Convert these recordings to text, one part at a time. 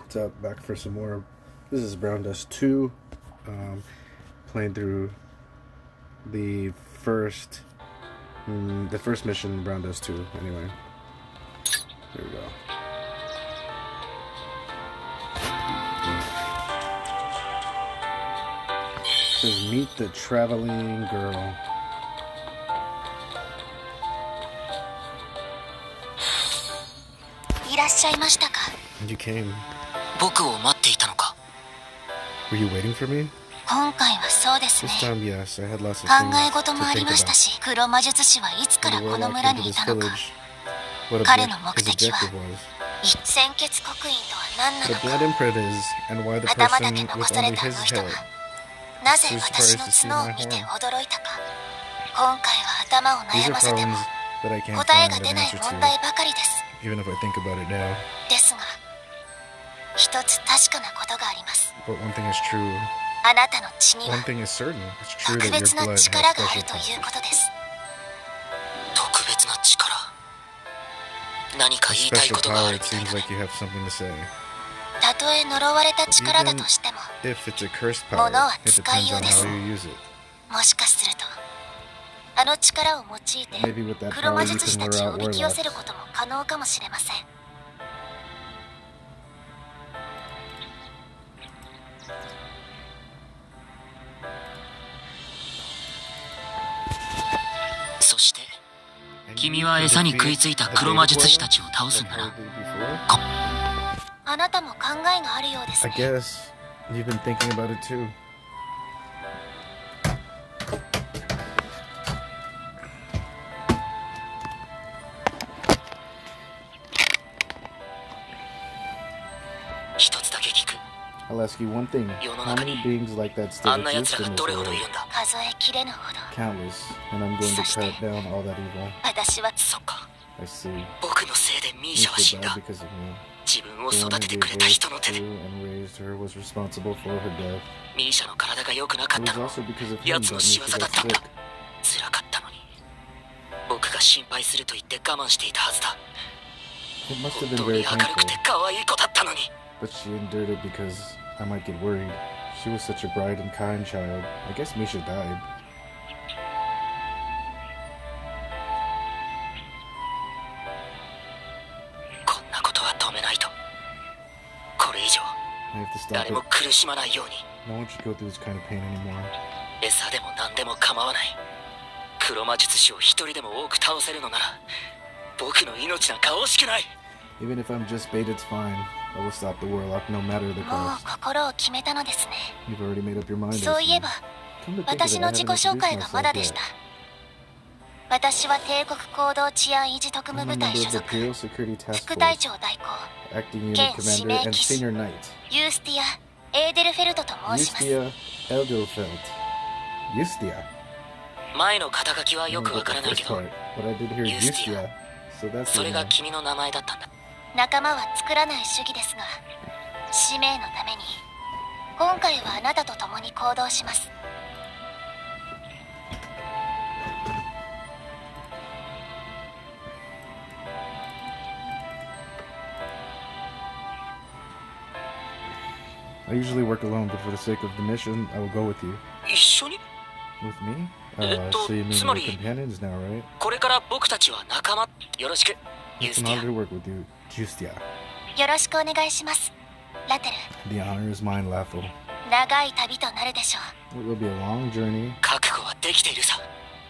What's up? Back for some more. This is Brown Dust 2. Playing through the first mission in Brown Dust 2. Anyway, here we go. It says meet the traveling girl. You came. Were you waiting for me? This time, yes, I had lots of things to think about. When the warlock entered this village, what his objective was. What a blood imprint is, and why the person with only his head was surprised to see my horn. These are problems that I can't find an answer to, even if I think about it now. But one thing is true. One thing is certain. It's true that your blood has special powers. A special power, it seems like you have something to say. Even if it's a cursed power, it depends on how you use it. Maybe with that power you can lure out warlocks. I guess you've been thinking about it too. I'll ask you one thing. How many beings like that still exist in this world? Countless, and I'm going to cut down all that evil. I see. Misha died because of me. The one who gave birth to and raised her was responsible for her death. It was also because of him that Misha got sick. It must have been very painful. But she endured it because I might get worried. She was such a bright and kind child. I guess Misha died. I have to stop it. No one should go through this kind of pain anymore. Even if I'm just bait, it's fine. I will stop the warlock no matter the cost. You've already made up your mind. Come to think of it, I haven't introduced myself yet. I'm a member of the Imperial Security Task Force, Acting Unit Commander and Senior Knight. Justia Elderfeld. Justia? I don't know the first part, but I did hear Justia, so that's the name. I usually work alone, but for the sake of the mission, I will go with you. With me? So you mean we're companions now, right? It's an honor to work with you, Justia. The honor is mine, Lathel. It will be a long journey.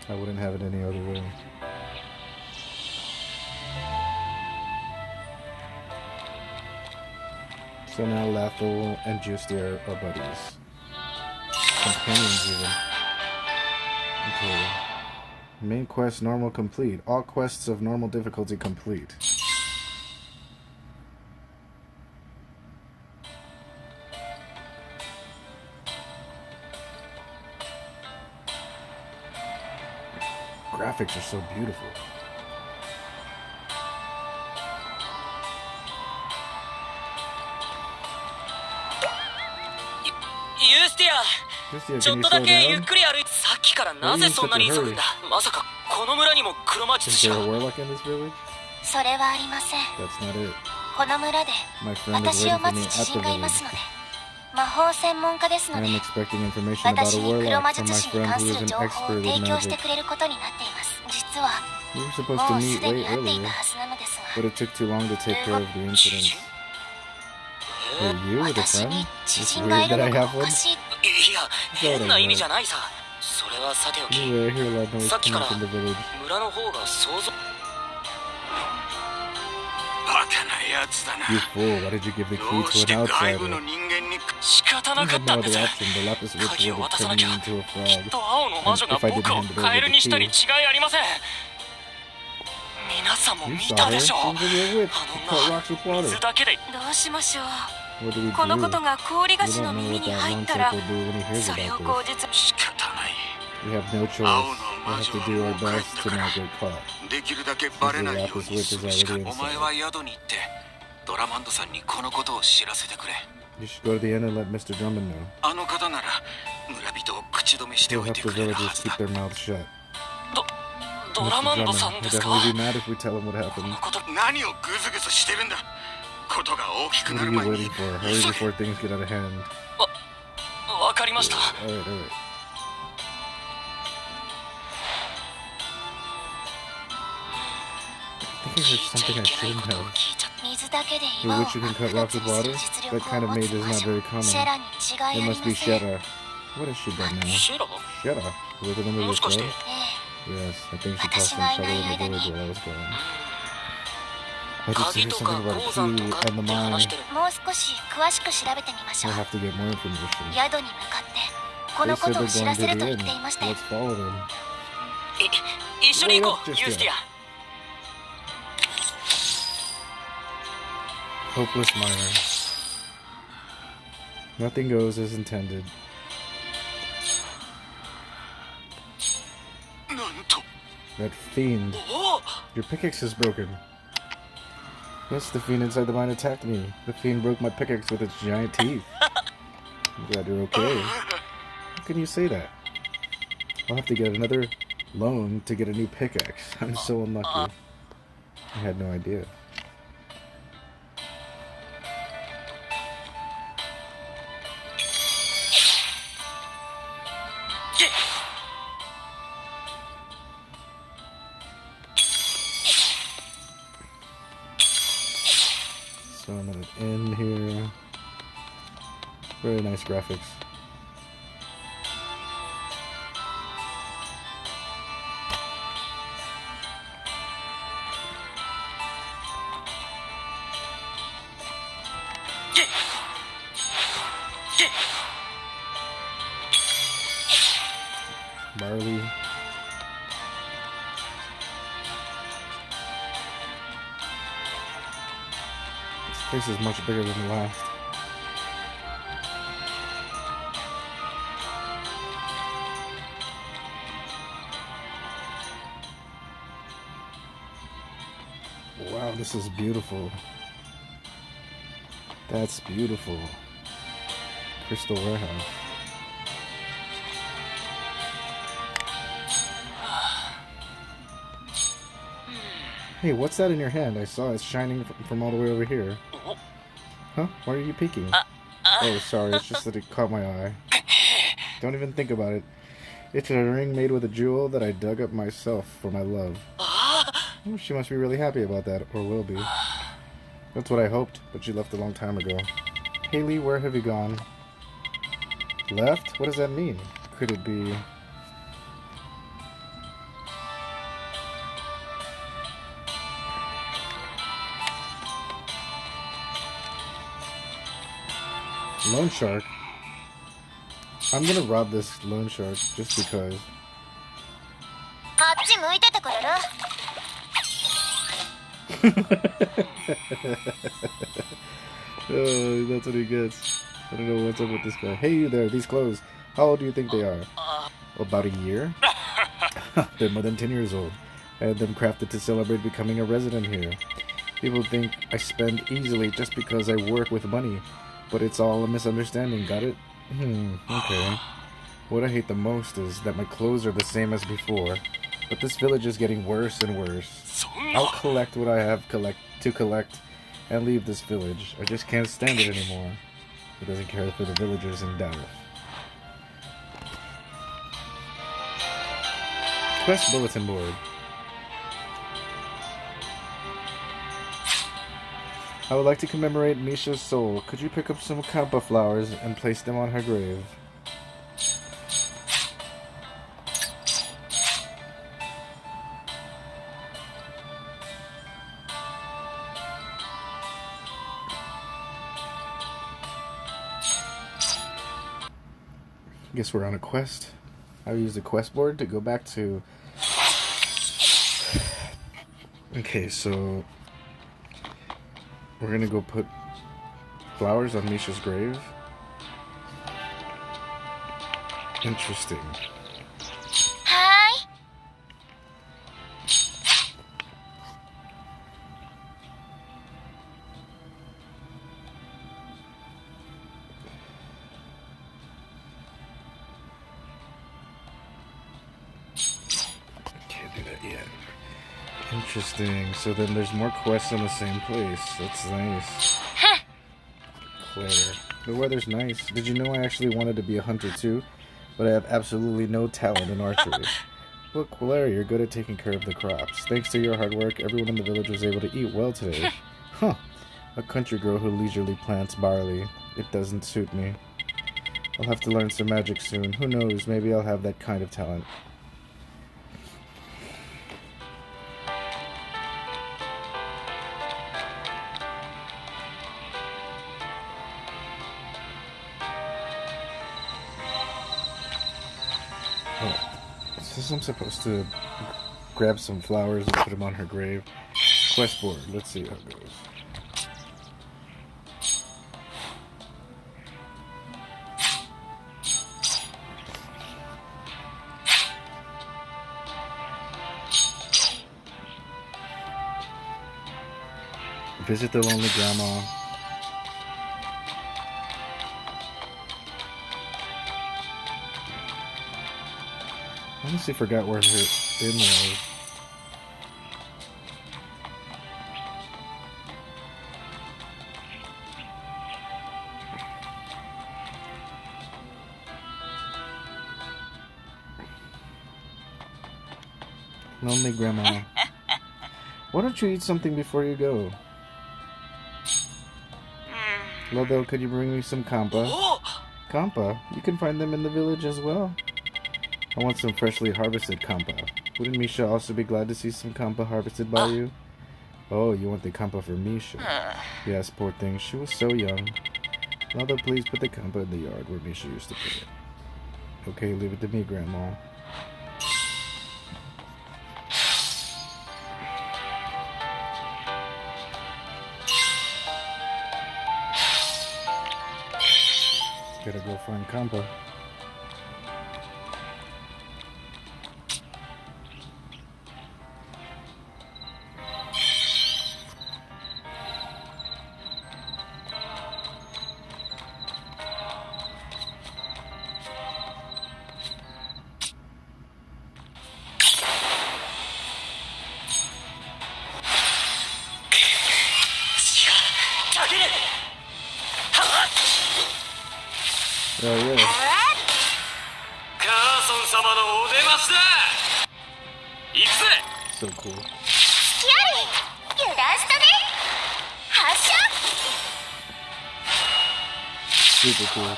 I wouldn't have it any other way. So now Lathel and Justia are buddies. Companions even. Okay. Main quest normal complete. All quests of normal difficulty complete. Graphics are so beautiful. Justia, can you slow down? Why are you in such a hurry? Is there a warlock in this village? That's not it. My friend is waiting for me at the village. I am expecting information about a warlock from my friend who is an expert in magic. We were supposed to meet way earlier, but it took too long to take care of the incidents. Are you with a friend? It's weird that I have one. Anyway, I hear a loud noise coming from the village. You fool, why did you give the key to an outsider? I had no other option. The lapis witch would have turned me into a frog. And if I didn't hand it over the key. You saw her? Seems like a witch. She cut rocks with water. What do we do? We don't know what that long circle will do when he hears about this. We have no choice. We have to do our best to not get caught. Since the lapis witch is already inside. You should go to the inn and let Mr. Drummond know. He'll help the villagers keep their mouths shut. Mr. Drummond will definitely be mad if we tell him what happened. What are you waiting for? Hurry before things get out of hand. Alright. I think I heard something I shouldn't have. The witch who can cut rocks with water? That kind of mage is not very common. It must be Shera. What has she done now? Shera? Was it under this road? Yes, I think she caused some trouble in the village while I was gone. I just hear something about a key and the mine. I'll have to get more information. They said they're going to the inn. Let's follow them. Wait up just yet. Hopeless miner. Nothing goes as intended. That fiend. Your pickaxe is broken. Yes, the fiend inside the mine attacked me. The fiend broke my pickaxe with its giant teeth. I'm glad you're okay. How can you say that? I'll have to get another loan to get a new pickaxe. I'm so unlucky. I had no idea. So I'm at an inn here. Very nice graphics. Barley. This place is much bigger than the last. Wow, this is beautiful. That's beautiful. Crystal warehouse. Hey, what's that in your hand? I saw it's shining from all the way over here. Huh? Why are you peeking? Oh, sorry, it's just that it caught my eye. Don't even think about it. It's a ring made with a jewel that I dug up myself for my love. Oh, she must be really happy about that, or will be. That's what I hoped, but she left a long time ago. Haley, where have you gone? Left? What does that mean? Could it be... Loan shark? I'm gonna rob this loan shark just because. Oh, that's what he gets. I don't know what's up with this guy. Hey, you there, these clothes. How old do you think they are? About a year? They're more than 10 years old. I had them crafted to celebrate becoming a resident here. People think I spend easily just because I work with money. But it's all a misunderstanding, got it? Okay. What I hate the most is that my clothes are the same as before. But this village is getting worse and worse. I'll collect what I have to collect and leave this village. I just can't stand it anymore. He doesn't care for the villagers in Darif. Quest bulletin board. I would like to commemorate Misha's soul. Could you pick up some kampa flowers and place them on her grave? I guess we're on a quest. I use the quest board to go back to... Okay, so... We're gonna go put flowers on Misha's grave. Interesting. Hi. Can't do that yet. Interesting. So then there's more quests in the same place. That's nice. Claire. The weather's nice. Did you know I actually wanted to be a hunter too? But I have absolutely no talent in archery. Look, Claire, you're good at taking care of the crops. Thanks to your hard work, everyone in the village was able to eat well today. Huh. A country girl who leisurely plants barley. It doesn't suit me. I'll have to learn some magic soon. Who knows, maybe I'll have that kind of talent. I'm supposed to grab some flowers and put them on her grave. Quest board. Let's see how it goes. Visit the lonely grandma. I honestly forgot where her inn was. Lonely grandma. Why don't you eat something before you go? Lodo, could you bring me some kampa? Kampa? You can find them in the village as well. I want some freshly harvested kampa. Wouldn't Misha also be glad to see some kampa harvested by you? Oh, you want the kampa for Misha? Yes, poor thing. She was so young. Lodo, please put the kampa in the yard where Misha used to put it. Okay, leave it to me, Grandma. Gotta go find kampa. Oh yeah. So cool. Super cool.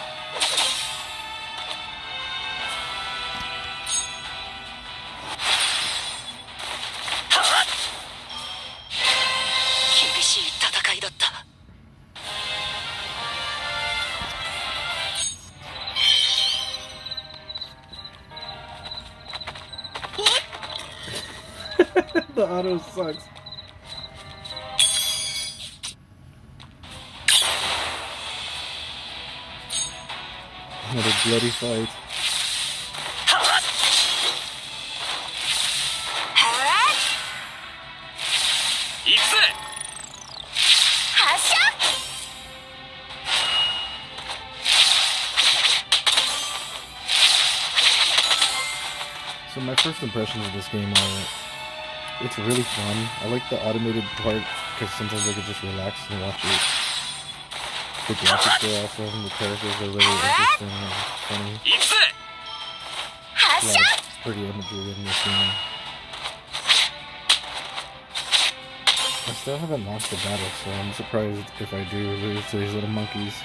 The auto sucks. What a bloody fight. So my first impressions of this game are, it's really fun. I like the automated part because sometimes I could just relax and watch it. The graphics are awesome, the characters are really interesting and funny. A lot of pretty imagery in this game. I still haven't launched the battle, so I'm surprised if I do lose to these little monkeys.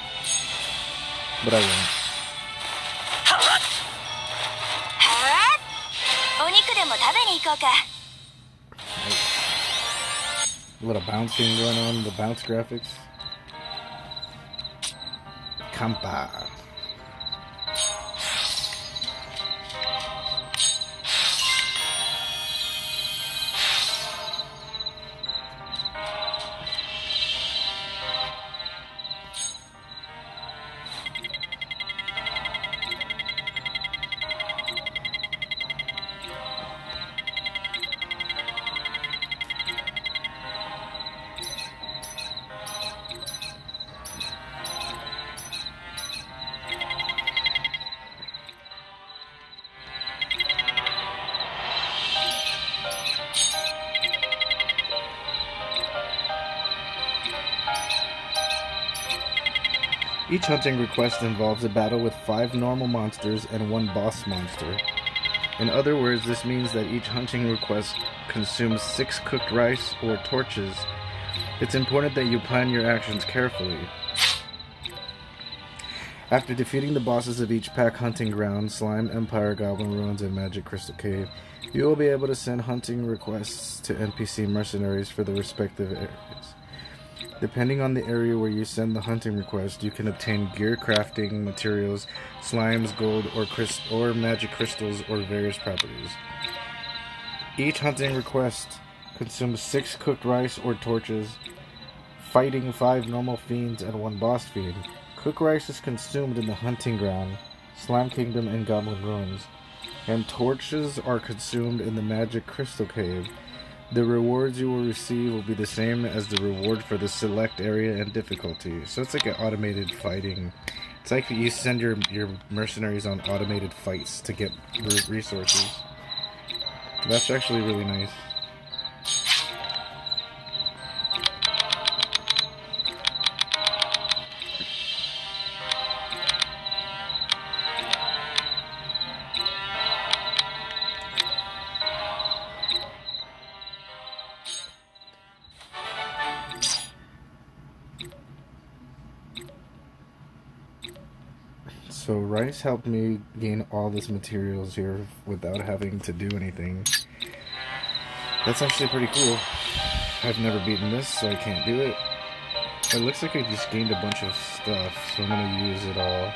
But I won't. A little bouncing going on, the bounce graphics. Kampa. Each hunting request involves a battle with 5 normal monsters and 1 boss monster. In other words, this means that each hunting request consumes 6 cooked rice or torches. It's important that you plan your actions carefully. After defeating the bosses of each pack hunting ground, Slime, Empire, Goblin Ruins, and Magic Crystal Cave, you will be able to send hunting requests to NPC mercenaries for the respective areas. Depending on the area where you send the hunting request, you can obtain gear crafting materials, slimes, gold, or magic crystals, or various properties. Each hunting request consumes 6 cooked rice or torches, fighting 5 normal fiends and 1 boss fiend. Cooked rice is consumed in the hunting ground, Slime Kingdom, and Goblin Ruins, and torches are consumed in the Magic Crystal Cave. The rewards you will receive will be the same as the reward for the select area and difficulty. So it's like an automated fighting. It's like you send your mercenaries on automated fights to get resources. That's actually really nice. So rice helped me gain all this materials here without having to do anything. That's actually pretty cool. I've never beaten this, so I can't do it. It looks like I just gained a bunch of stuff, so I'm gonna use it all.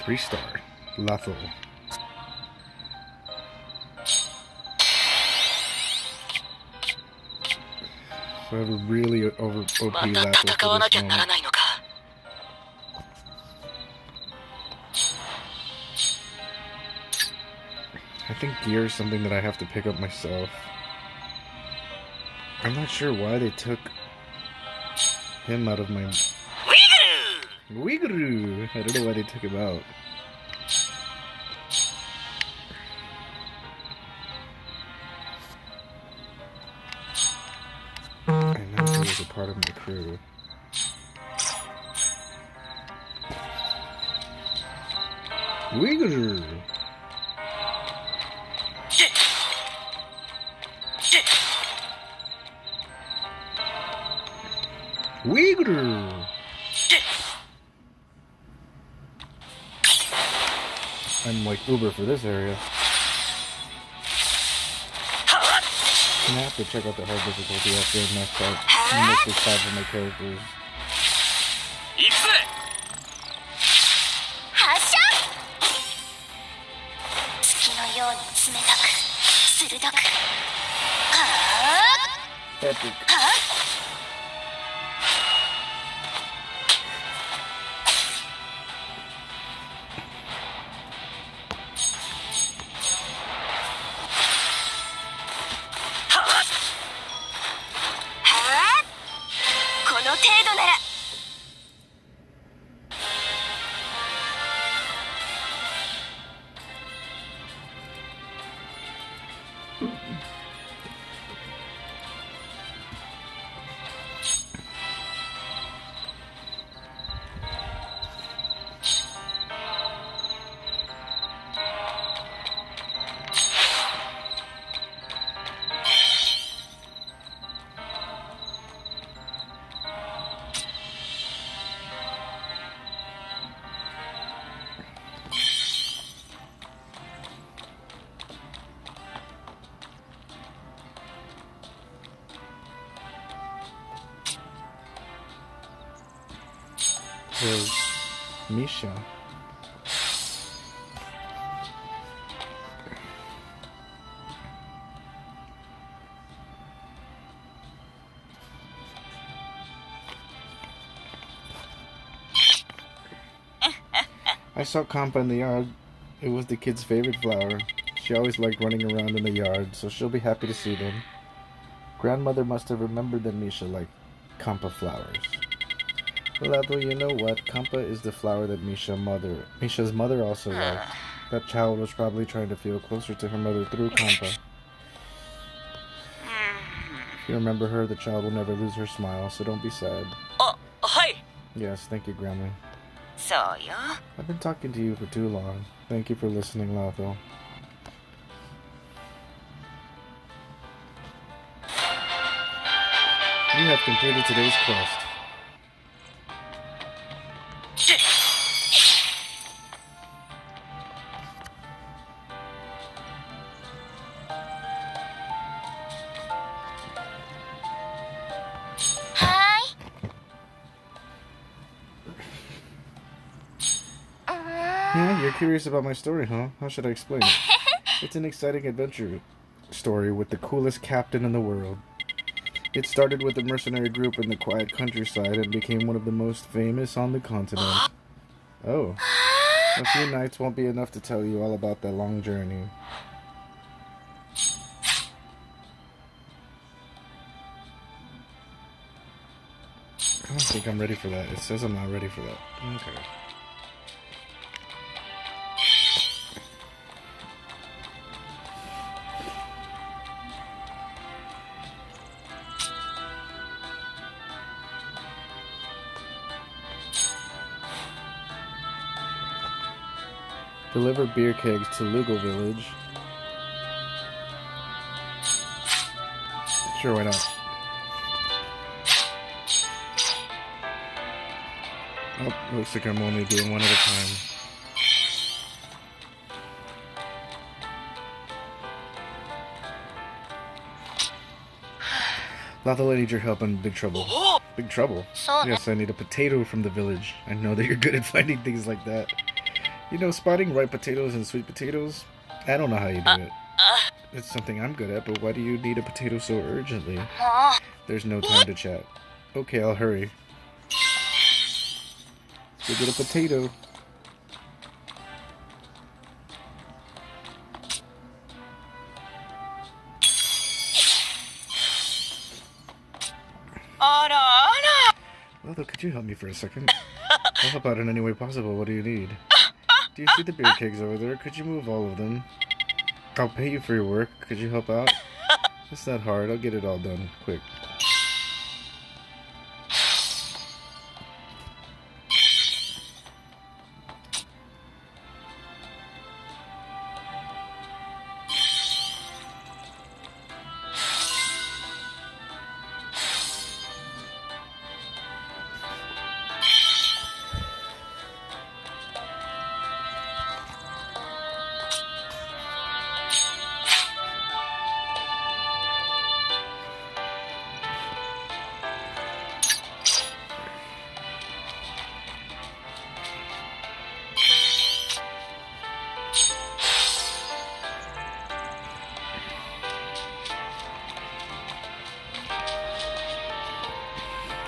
Three-star, Lethal. So I have a really OP Lethal for this moment. I think gear is something that I have to pick up myself. I'm not sure why they took him out of my... Wigguru! I don't know why they took him out. I know he was a part of my crew. Wigguru! Wigguru! I'm like Uber for this area. I'm gonna have to check out the hard difficulty after I max out mostly 5 of my characters. Epic. 度なら。Was Misha. I saw Kampa in the yard. It was the kid's favorite flower. She always liked running around in the yard, so she'll be happy to see them. Grandmother must have remembered that Misha liked Kampa flowers. Well, Abel, you know what? Kampa is the flower that Misha's mother also liked. That child was probably trying to feel closer to her mother through Kampa. If you remember her, the child will never lose her smile, so don't be sad. Hi. Yes, thank you, Grandma. So, yeah? I've been talking to you for too long. Thank you for listening, Lathel. You have completed today's quest. Yeah, you're curious about my story, huh? How should I explain it? It's an exciting adventure story with the coolest captain in the world. It started with a mercenary group in the quiet countryside and became one of the most famous on the continent. Oh. A few nights won't be enough to tell you all about that long journey. I don't think I'm ready for that. It says I'm not ready for that. Okay. Deliver beer kegs to Lugal Village. Sure, why not? Oh, looks like I'm only doing one at a time. Lathel, I need your help in big trouble. Big trouble? Yes, I need a potato from the village. I know that you're good at finding things like that. You know, spotting ripe potatoes and sweet potatoes? I don't know how you do it. It's something I'm good at, but why do you need a potato so urgently? There's no time to chat. Okay, I'll hurry. Go get a potato. Well, could you help me for a second? I'll help out in any way possible. What do you need? Do you see the beer kegs over there? Could you move all of them? I'll pay you for your work. Could you help out? It's not hard. I'll get it all done. Quick.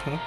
Huh?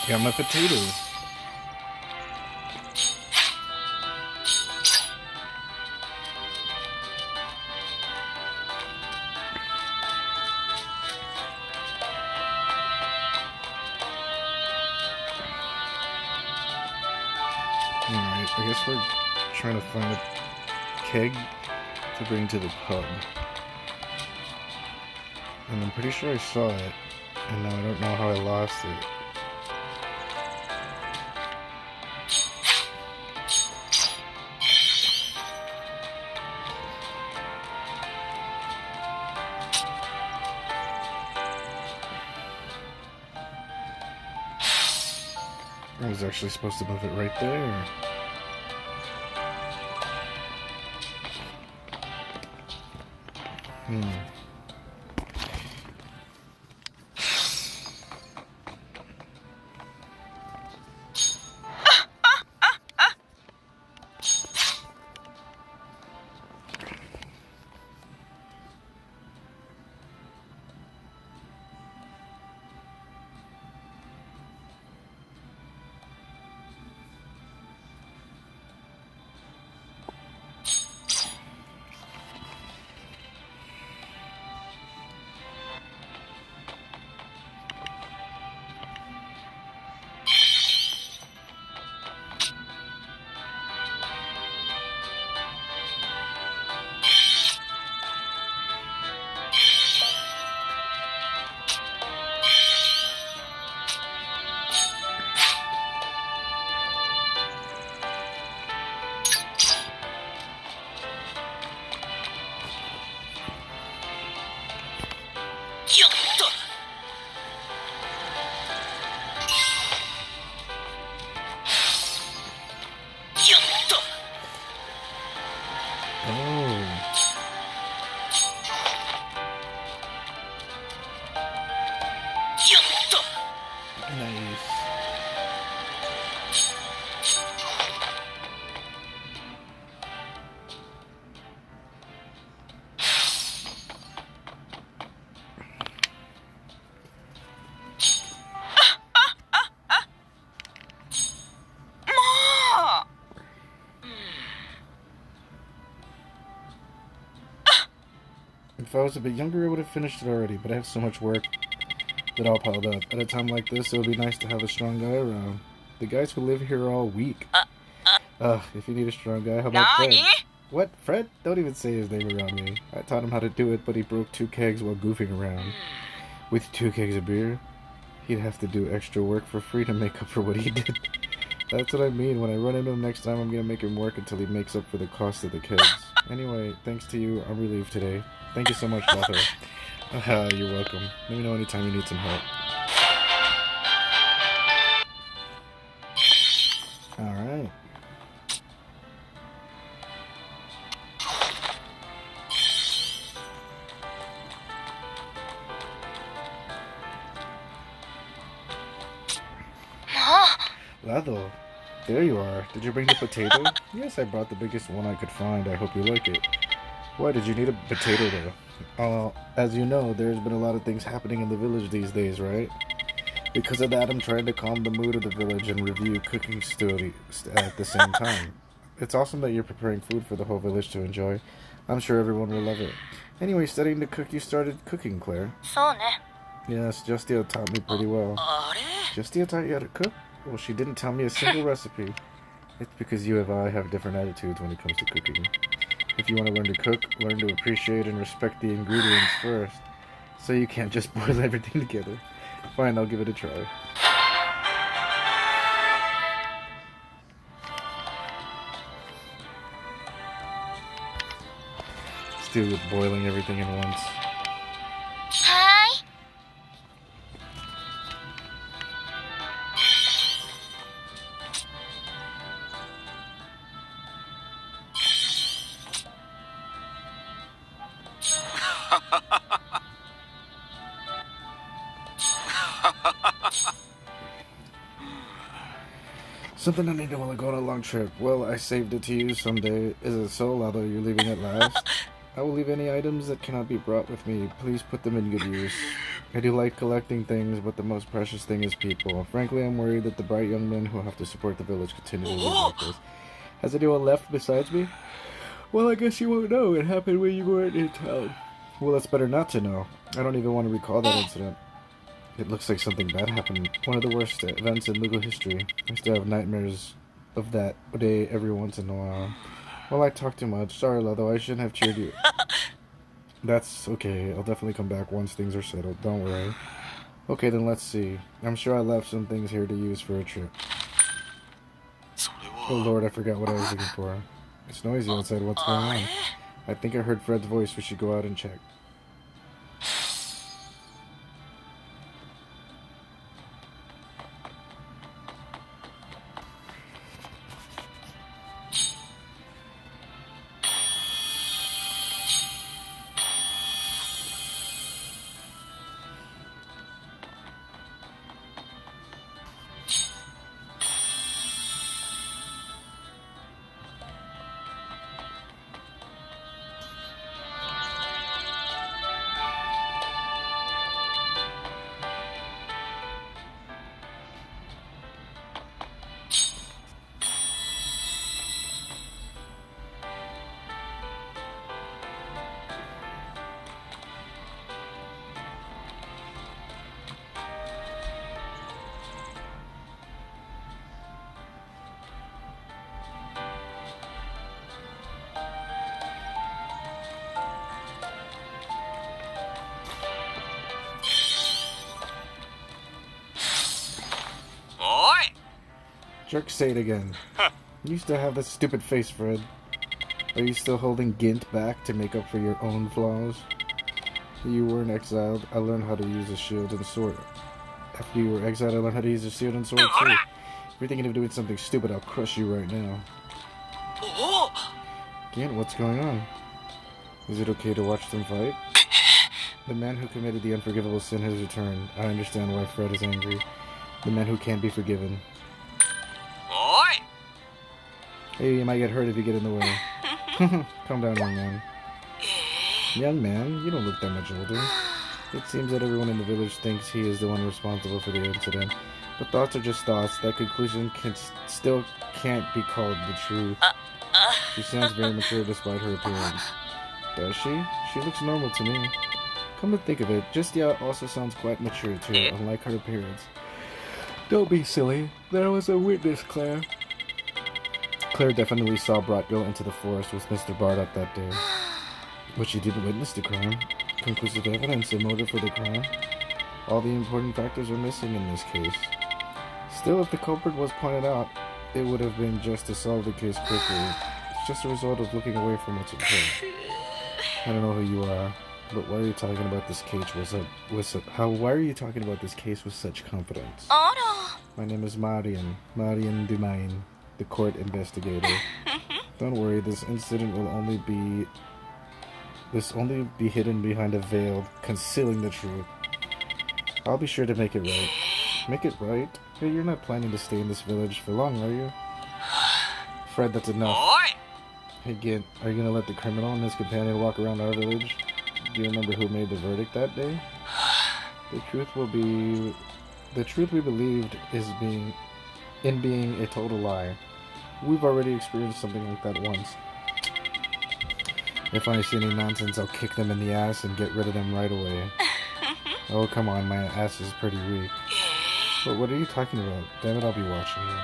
Got my potatoes. Alright, I guess we're trying to find a keg to bring to the pub. And I'm pretty sure I saw it, and now I don't know how I lost it. I was actually supposed to move it right there. If I was a bit younger, I would have finished it already, but I have so much work that all piled up. At a time like this, it would be nice to have a strong guy around. The guys who live here are all weak. If you need a strong guy, how about Fred? What? Fred? Don't even say his name around me. I taught him how to do it, but he broke 2 kegs while goofing around. With 2 kegs of beer, he'd have to do extra work for free to make up for what he did. That's what I mean. When I run into him next time, I'm gonna make him work until he makes up for the cost of the kegs. Anyway, thanks to you, I'm relieved today. Thank you so much, Walter. You're welcome. Let me know anytime you need some help. Alright. Lado, there you are. Did you bring the potato? Yes, I brought the biggest one I could find. I hope you like it. Why did you need a potato though? As you know, there's been a lot of things happening in the village these days, right? Because of that, I'm trying to calm the mood of the village and review cooking stories at the same time. It's awesome that you're preparing food for the whole village to enjoy. I'm sure everyone will love it. Anyway, studying to cook, you started cooking, Claire. Yes, Justia taught me pretty well. Justia taught you how to cook? Well, she didn't tell me a single recipe. It's because you and I have different attitudes when it comes to cooking. If you want to learn to cook, learn to appreciate and respect the ingredients first. So you can't just boil everything together. Fine, I'll give it a try. Still with boiling everything at once. Something I needed while I go on a long trip. Well, I saved it to use someday. Is it so, although you're leaving at last? I will leave any items that cannot be brought with me. Please put them in good use. I do like collecting things, but the most precious thing is people. Frankly, I'm worried that the bright young men who have to support the village continue to live like this. Has anyone left besides me? Well, I guess you won't know. It happened when you weren't in town. Well, it's better not to know. I don't even want to recall that incident. It looks like something bad happened. One of the worst events in legal history. I still have nightmares of that day every once in a while. Well, I talk too much. Sorry, Leather. I shouldn't have cheered you. That's okay. I'll definitely come back once things are settled. Don't worry. Okay, then let's see. I'm sure I left some things here to use for a trip. Oh Lord, I forgot what I was looking for. It's noisy outside. What's going on? I think I heard Fred's voice. We should go out and check. Jerk, say it again. You used to have that stupid face, Fred. Are you still holding Gint back to make up for your own flaws? You weren't exiled. I learned how to use a shield and sword. After you were exiled, I learned how to use a shield and sword too. If you're thinking of doing something stupid, I'll crush you right now. Gint, what's going on? Is it okay to watch them fight? The man who committed the unforgivable sin has returned. I understand why Fred is angry. The man who can't be forgiven. Hey, you might get hurt if you get in the way. Calm down, young man. Young man, you don't look that much older. It seems that everyone in the village thinks he is the one responsible for the incident. But thoughts are just thoughts. That conclusion still can't be called the truth. She sounds very mature despite her appearance. Does she? She looks normal to me. Come to think of it, Justia also sounds quite mature too, unlike her appearance. Don't be silly. There was a witness, Claire. Claire definitely saw Brat go into the forest with Mr. Bardock that day. But she didn't witness the crime. Conclusive evidence of motive for the crime. All the important factors are missing in this case. Still, if the culprit was pointed out, it would have been just to solve the case quickly. It's just a result of looking away from what's occurred. I don't know who you are, but why are you talking about this case why are you talking about this case with such confidence? My name is Marian Dumain, the court investigator. Don't worry, this incident will only be hidden behind a veil concealing the truth. I'll be sure to make it right. Make it right? Hey, you're not planning to stay in this village for long, are you? Fred, that's enough. Hey, Gint, are you gonna let the criminal and his companion walk around our village? Do you remember who made the verdict that day? The truth we believed is being a total lie. We've already experienced something like that once. If I see any nonsense, I'll kick them in the ass and get rid of them right away. Oh, come on, my ass is pretty weak. But what are you talking about? Damn it, I'll be watching you.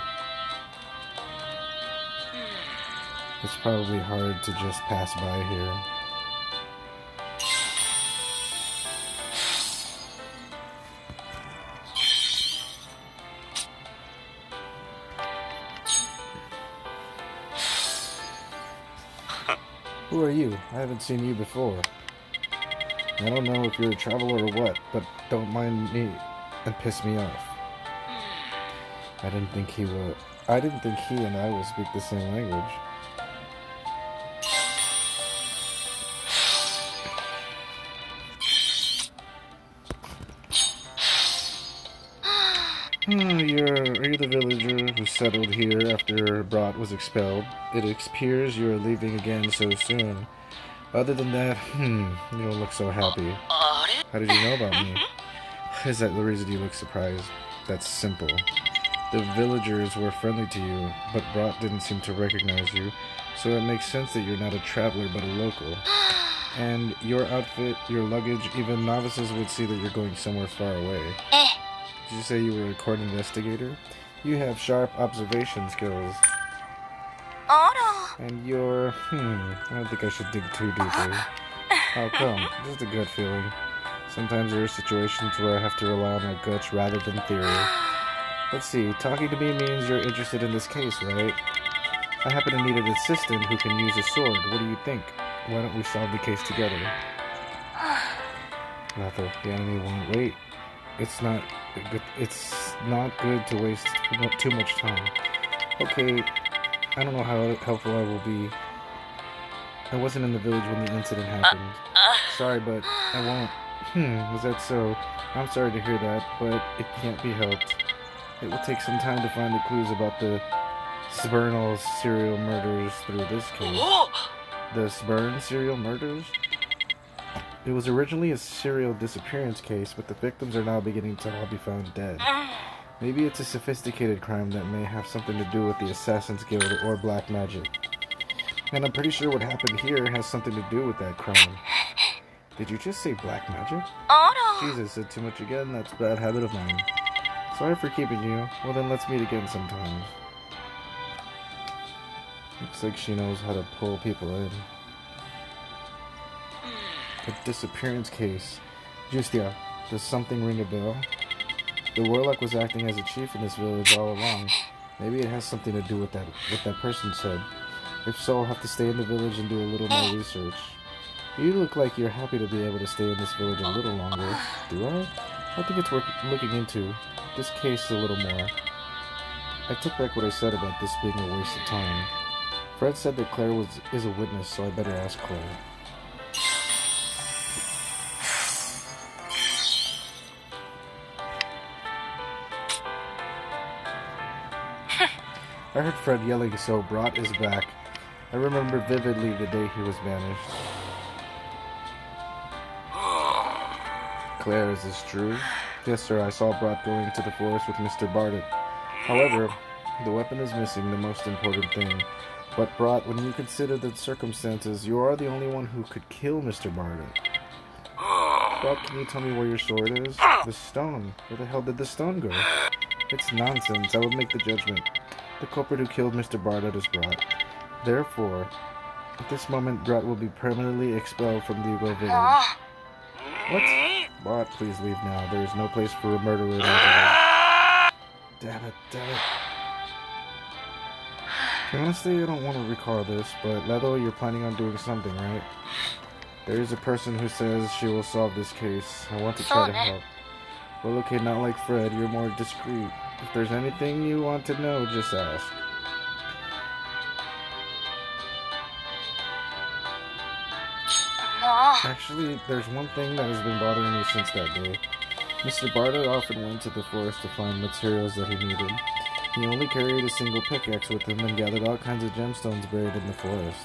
It's probably hard to just pass by here. Who are you? I haven't seen you before. I don't know if you're a traveler or what, but don't mind me and piss me off. I didn't think he and I will speak the same language. Are you the villager who settled here after Brat was expelled? It appears you are leaving again so soon. Other than that, you don't look so happy. How did you know about me? Is that the reason you look surprised? That's simple. The villagers were friendly to you, but Brat didn't seem to recognize you, so it makes sense that you're not a traveler but a local. And your outfit, your luggage, even novices would see that you're going somewhere far away. Did you say you were a court investigator? You have sharp observation skills. And you're... I don't think I should dig too deeply. How come? Just a gut feeling. Sometimes there are situations where I have to rely on my guts rather than theory. Let's see, talking to me means you're interested in this case, right? I happen to need an assistant who can use a sword. What do you think? Why don't we solve the case together? Nothing. The enemy won't wait. It's not good to waste too much time. Okay, I don't know how helpful I will be. I wasn't in the village when the incident happened. Sorry, but I won't. Was that so? I'm sorry to hear that, but it can't be helped. It will take some time to find the clues about the Spurnal serial murders through this case. The Spurn serial murders? It was originally a serial disappearance case, but the victims are now beginning to all be found dead. Maybe it's a sophisticated crime that may have something to do with the Assassin's Guild or black magic. And I'm pretty sure what happened here has something to do with that crime. Did you just say black magic? Jesus, said too much again. That's a bad habit of mine. Sorry for keeping you. Well then, let's meet again sometime. Looks like she knows how to pull people in. A disappearance case. Justia, does something ring a bell? The warlock was acting as a chief in this village all along. Maybe it has something to do with what that person said. If so, I'll have to stay in the village and do a little more research. You look like you're happy to be able to stay in this village a little longer. Do I? I think it's worth looking into. This case a little more. I take back what I said about this being a waste of time. Fred said that Claire is a witness, so I better ask Claire. I heard Fred yelling, so Brat is back. I remember vividly the day he was banished. Claire, is this true? Yes, sir, I saw Brat going to the forest with Mr. Bardet. However, the weapon is missing, the most important thing. But Brat, when you consider the circumstances, you are the only one who could kill Mr. Bardet. Brat, can you tell me where your sword is? The stone. Where the hell did the stone go? It's nonsense. I will make the judgment. The culprit who killed Mr. Bardet is Brat. Therefore, at this moment, Brat will be permanently expelled from the Ugo village. What? Brat, please leave now. There is no place for a murderer in our village. Damn it. Honestly, I don't want to recall this, but Leto, you're planning on doing something, right? There is a person who says she will solve this case. I want to try to help. Well, okay, not like Fred. You're more discreet. If there's anything you want to know, just ask. Actually, there's one thing that has been bothering me since that day. Mr. Bardet often went to the forest to find materials that he needed. He only carried a single pickaxe with him and gathered all kinds of gemstones buried in the forest.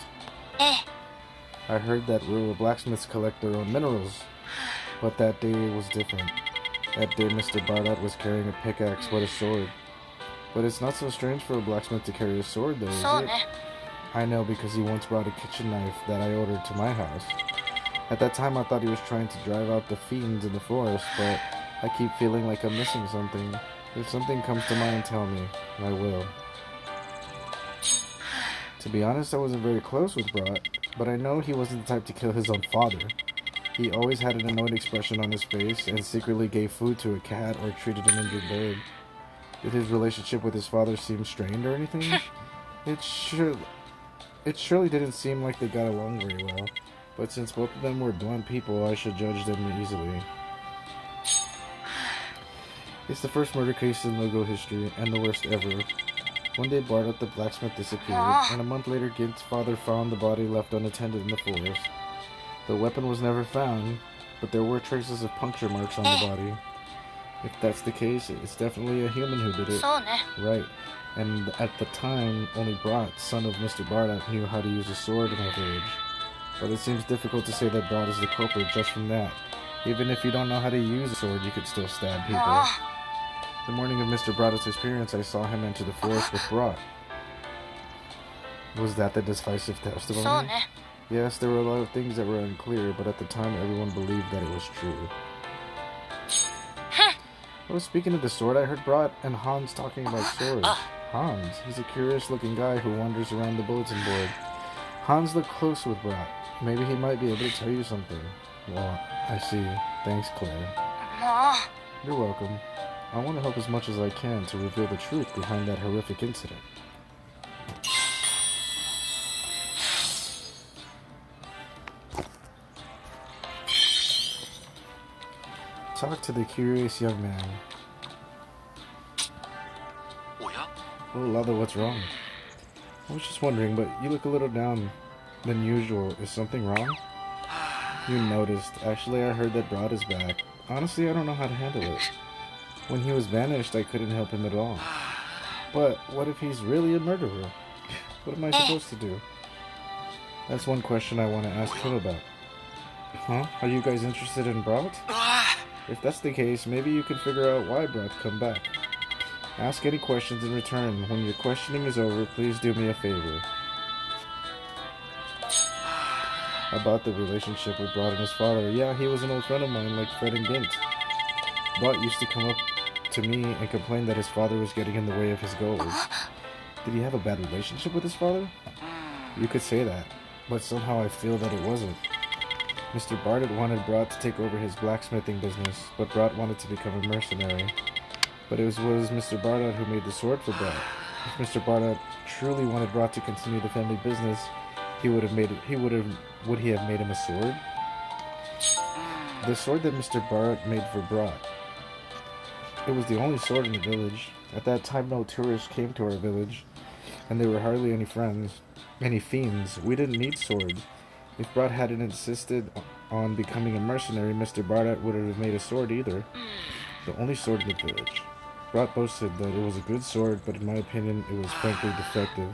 I heard that rural blacksmiths collect their own minerals, but that day was different. That day Mr. Bardet was carrying a pickaxe but a sword. But it's not so strange for a blacksmith to carry a sword though, is it? I know, because he once brought a kitchen knife that I ordered to my house. At that time I thought he was trying to drive out the fiends in the forest, but I keep feeling like I'm missing something. If something comes to mind, tell me. I will. To be honest, I wasn't very close with Brat, but I know he wasn't the type to kill his own father. He always had an annoyed expression on his face and secretly gave food to a cat or treated an injured bird. Did his relationship with his father seem strained or anything? It surely didn't seem like they got along very well, but since both of them were blunt people, I should judge them easily. It's the first murder case in Logo history, and the worst ever. One day Bardet the blacksmith disappeared, and a month later Gint's father found the body left unattended in the forest. The weapon was never found, but there were traces of puncture marks on the body. If that's the case, it's definitely a human who did it. Right. And at the time, only Brat, son of Mr. Bardet, knew how to use a sword in our village. But it seems difficult to say that Brat is the culprit just from that. Even if you don't know how to use a sword, you could still stab people. The morning of Mr. Broddott's experience, I saw him enter the forest with Brott. Was that the decisive testimony? Yes, there were a lot of things that were unclear, but at the time everyone believed that it was true. Oh, speaking of the sword, I heard Brott and Hans talking about swords. Hans, he's a curious-looking guy who wanders around the bulletin board. Hans looked close with Brott. Maybe he might be able to tell you something. Well, I see. Thanks, Claire. You're welcome. I want to help as much as I can to reveal the truth behind that horrific incident. Talk to the curious young man. Oh, Lother, what's wrong? I was just wondering, but you look a little down than usual. Is something wrong? You noticed. Actually, I heard that Brott is back. Honestly, I don't know how to handle it. When he was banished, I couldn't help him at all. But what if he's really a murderer? What am I supposed to do? That's one question I want to ask him about. Huh? Are you guys interested in Brott? If that's the case, maybe you can figure out why Brott come back. Ask any questions in return. When your questioning is over, please do me a favor. About the relationship with Brott and his father. Yeah, he was an old friend of mine, like Fred and Gint. Brott used to come up to me and complain that his father was getting in the way of his goals. Did he have a bad relationship with his father? You could say that, but somehow I feel that it wasn't. Mr. Barnett wanted Brott to take over his blacksmithing business, but Brott wanted to become a mercenary. But it was Mr. Barnett who made the sword for Brott. If Mr. Barnett truly wanted Brott to continue the family business, would he have made him a sword? The sword that Mr. Barnett made for Brott. It was the only sword in the village. At that time, no tourists came to our village, and there were hardly any fiends. We didn't need swords. If Brott hadn't insisted on becoming a mercenary, Mr. Barnett wouldn't have made a sword either. The only sword in the village. Brott boasted that it was a good sword, but in my opinion, it was frankly defective.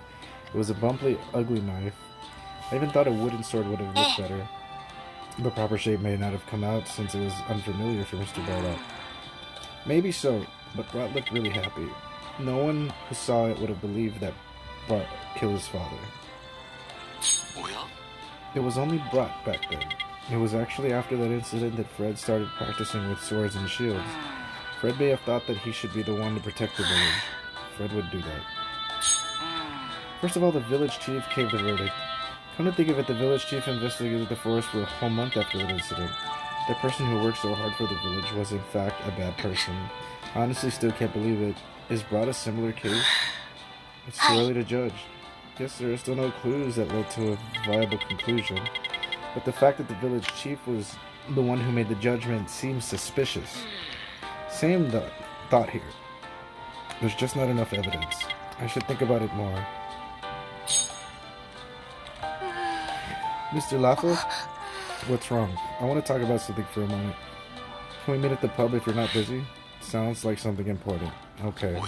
It was a bumpy, ugly knife. I even thought a wooden sword would have looked better. The proper shape may not have come out since it was unfamiliar for Mr. Barnett. Maybe so, but Brott looked really happy. No one who saw it would have believed that Brott killed his father. It was only Brott back then. It was actually after that incident that Fred started practicing with swords and shields. Fred may have thought that he should be the one to protect the village. Fred would do that. First of all, the village chief gave the verdict. Come to think of it, the village chief investigated the forest for a whole month after that incident. The person who worked so hard for the village was in fact a bad person. I honestly still can't believe it. Is Brott a similar case? It's too early to judge. Yes, there are still no clues that led to a viable conclusion. But the fact that the village chief was the one who made the judgment seems suspicious. Same thought here. There's just not enough evidence. I should think about it more. Mr. Laffer? What's wrong? I want to talk about something for a moment. Can we meet at the pub if you're not busy? Sounds like something important. Okay.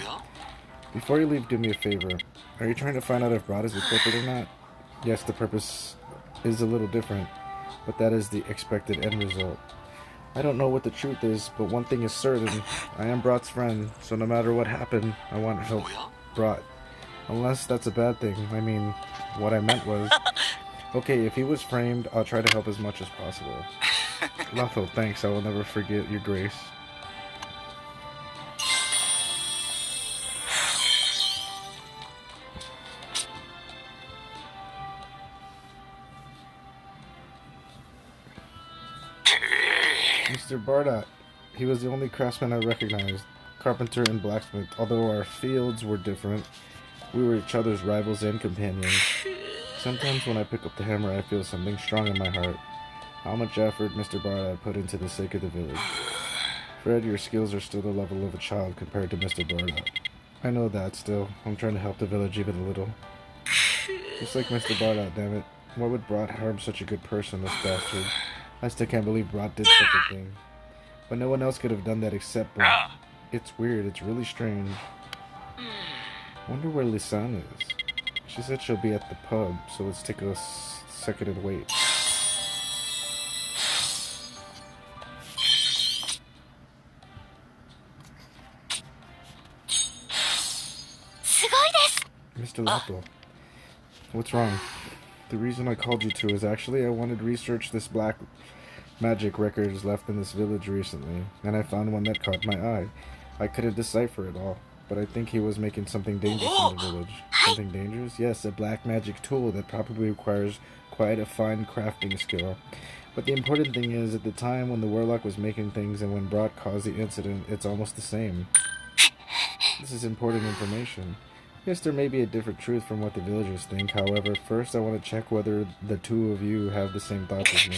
Before you leave, do me a favor. Are you trying to find out if Brott is the culprit or not? Yes, the purpose is a little different, but that is the expected end result. I don't know what the truth is, but one thing is certain. I am Brott's friend, so no matter what happened, I want to help Brott. Unless that's a bad thing. I mean, what I meant was... Okay, if he was framed, I'll try to help as much as possible. Lafo, thanks. I will never forget your grace. Mr. Barnett. He was the only craftsman I recognized. Carpenter and blacksmith. Although our fields were different, we were each other's rivals and companions. Sometimes when I pick up the hammer, I feel something strong in my heart. How much effort Mr. Barnett put into the sake of the village. Fred, your skills are still the level of a child compared to Mr. Barnett. I know that still. I'm trying to help the village even a little. Just like Mr. Barnett, damn it. Why would Brott harm such a good person, this bastard? I still can't believe Brott did such a thing. But no one else could have done that except Brott. It's weird. It's really strange. Wonder where Lisanne is. She said she'll be at the pub, so let's take a second and wait. Lato. What's wrong? The reason I called you two is actually I wanted to research this black magic records left in this village recently, and I found one that caught my eye. I couldn't decipher it all, but I think he was making something dangerous in the village. Something dangerous? Yes, a black magic tool that probably requires quite a fine crafting skill. But the important thing is, at the time when the warlock was making things and when Brat caused the incident, it's almost the same. This is important information. Yes, there may be a different truth from what the villagers think. However, first I want to check whether the two of you have the same thoughts as me.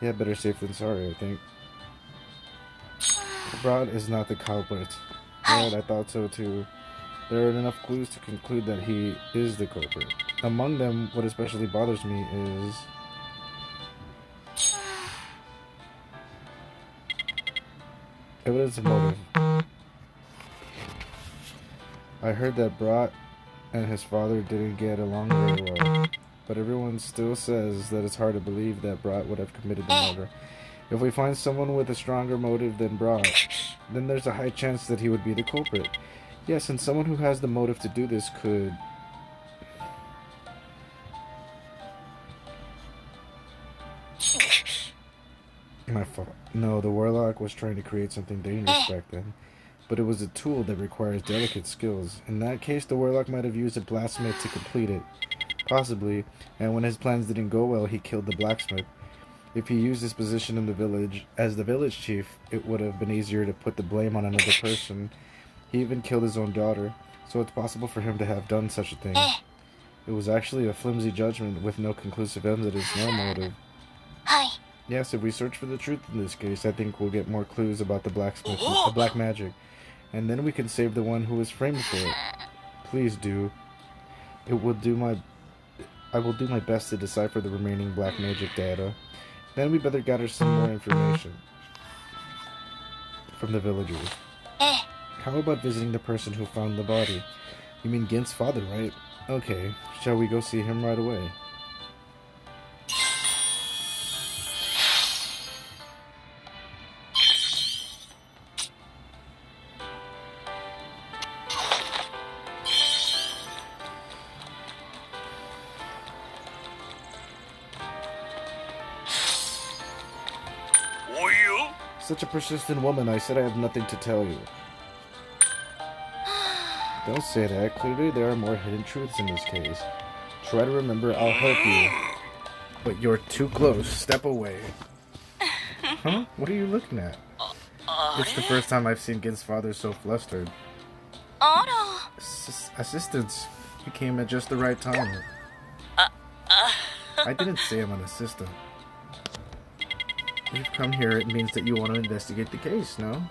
Yeah, better safe than sorry, I think. Brat is not the culprit. Right, I thought so too. There are enough clues to conclude that he is the culprit. Among them, what especially bothers me is... evidence of motive. I heard that Brat and his father didn't get along very well, but everyone still says that it's hard to believe that Brat would have committed the murder. If we find someone with a stronger motive than Brat, then there's a high chance that he would be the culprit. Yes, and someone who has the motive to do this could... My fault. No, the warlock was trying to create something dangerous back then. But it was a tool that requires delicate skills. In that case, the warlock might have used a blacksmith to complete it. Possibly, and when his plans didn't go well, he killed the blacksmith. If he used his position in the village as the village chief, it would have been easier to put the blame on another person. He even killed his own daughter, so it's possible for him to have done such a thing. It was actually a flimsy judgment with no conclusive evidence, no motive. Yes, if we search for the truth in this case, I think we'll get more clues about the blacksmith, the black magic. And then we can save the one who was framed for it. Please do. I will do my best to decipher the remaining black magic data. Then we better gather some more information from the villagers. How about visiting the person who found the body? You mean Gint's father, right? Okay, shall we go see him right away? Such a persistent woman, I said I have nothing to tell you. Don't say that. Clearly there are more hidden truths in this case. Try to remember, I'll help you. But you're too close. Step away. Huh? What are you looking at? It's the first time I've seen Gint's father so flustered. Assistance. You came at just the right time. I didn't say I'm an assistant. You've come here, it means that you want to investigate the case, no?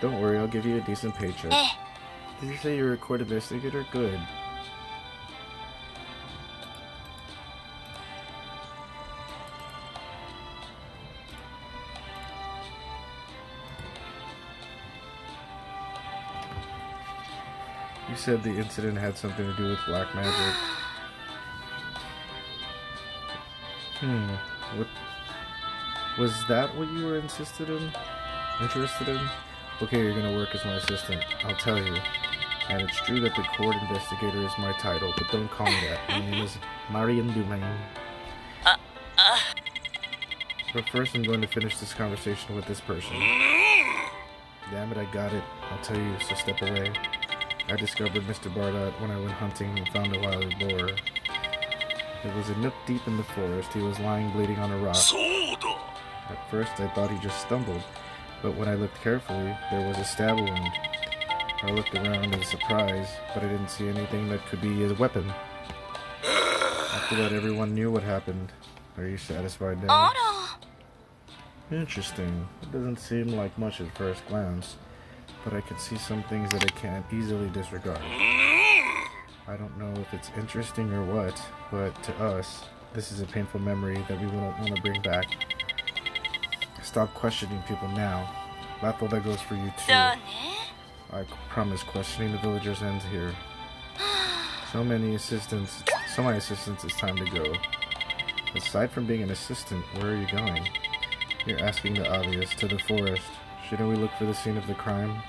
Don't worry, I'll give you a decent paycheck. Did you say you're a court investigator? Good. You said the incident had something to do with black magic. What? Was that what you were interested in? Okay, you're gonna work as my assistant. I'll tell you. And it's true that the court investigator is my title, but don't call me that. My name is Marian Dumain. But first I'm going to finish this conversation with this person. Damn it, I got it. I'll tell you, so step away. I discovered Mr. Bardat when I went hunting and found a wild boar. It was a nook deep in the forest. He was lying bleeding on a rock. At first I thought he just stumbled, but when I looked carefully, there was a stab wound. I looked around in surprise, but I didn't see anything that could be a weapon. After that, everyone knew what happened. Are you satisfied now? Interesting. It doesn't seem like much at first glance, but I can see some things that I can't easily disregard. I don't know if it's interesting or what, but to us, this is a painful memory that we won't want to bring back. Stop questioning people now. Lato, that goes for you too. I promise questioning the villagers ends here. So many assistants, it's time to go. Aside from being an assistant, where are you going? You're asking the obvious, to the forest. Shouldn't we look for the scene of the crime?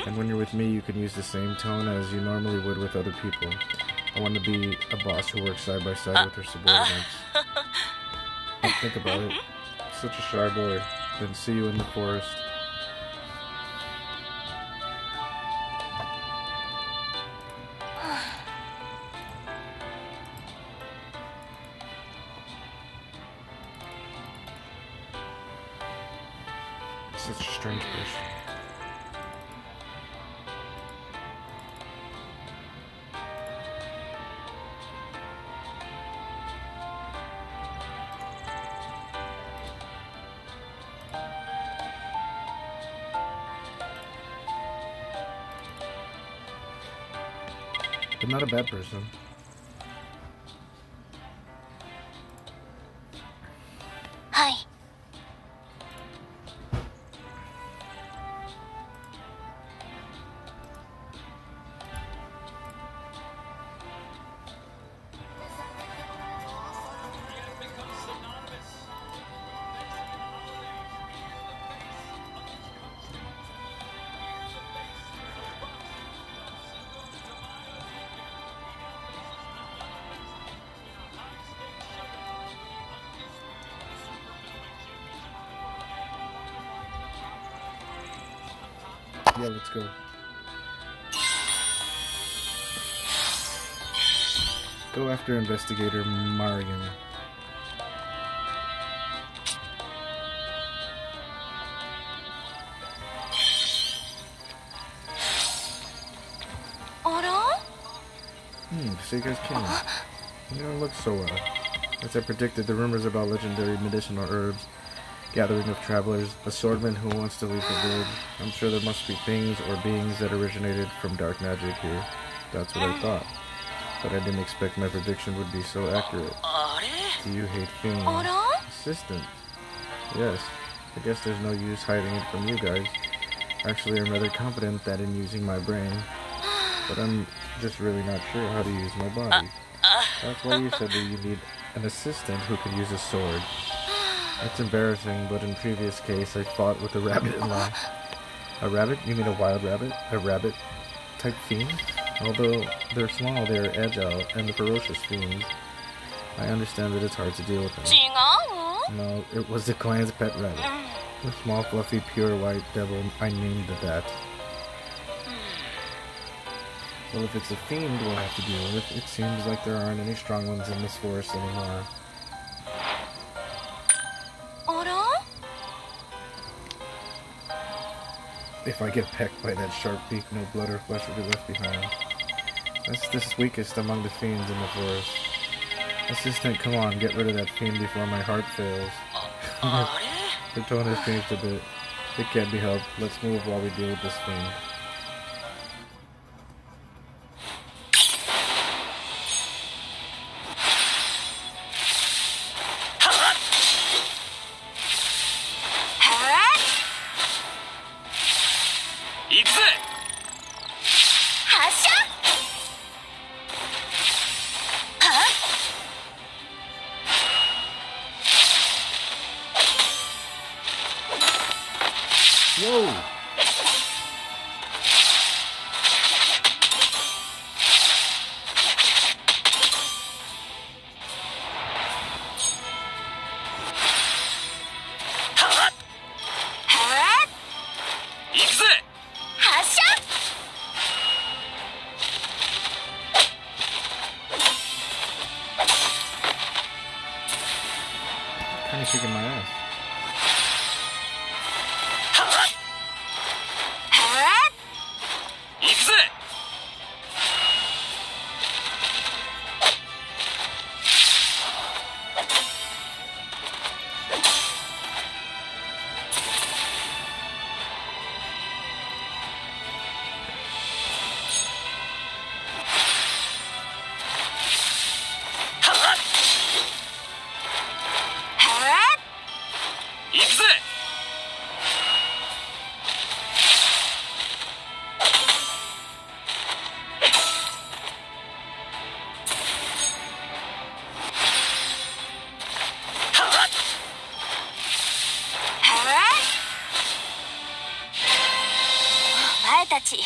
And when you're with me, you can use the same tone as you normally would with other people. I want to be a boss who works side by side with her subordinates. Think about it. Such a shy boy. Then see you in the forest. Such a strange person. But not a bad person. Hi. Yeah, let's go. Go after Investigator Marion. So you guys came. You don't look so well. As I predicted, the rumors about legendary medicinal herbs, gathering of travelers, a swordman who wants to leave the village. I'm sure there must be things or beings that originated from dark magic here. That's what I thought. But I didn't expect my prediction would be so accurate. Do you hate fiends? Assistant. Yes. I guess there's no use hiding it from you guys. Actually, I'm rather confident that in using my brain. But I'm just really not sure how to use my body. That's why you said that you need an assistant who can use a sword. That's embarrassing, but in previous case, I fought with a rabbit in life. A rabbit? You mean a wild rabbit? A rabbit-type fiend? Although they're small, they are agile and the ferocious fiends. I understand that it's hard to deal with them. No, it was the clan's pet rabbit. The small, fluffy, pure white devil I named that. Well, if it's a fiend we'll have to deal with, it seems like there aren't any strong ones in this forest anymore. If I get pecked by that sharp beak, no blood or flesh will be left behind. That's the weakest among the fiends in the forest. Assistant, come on, get rid of that fiend before my heart fails. The tone has changed a bit. It can't be helped. Let's move while we deal with this fiend. Whoa! Kinda kicking my ass. ち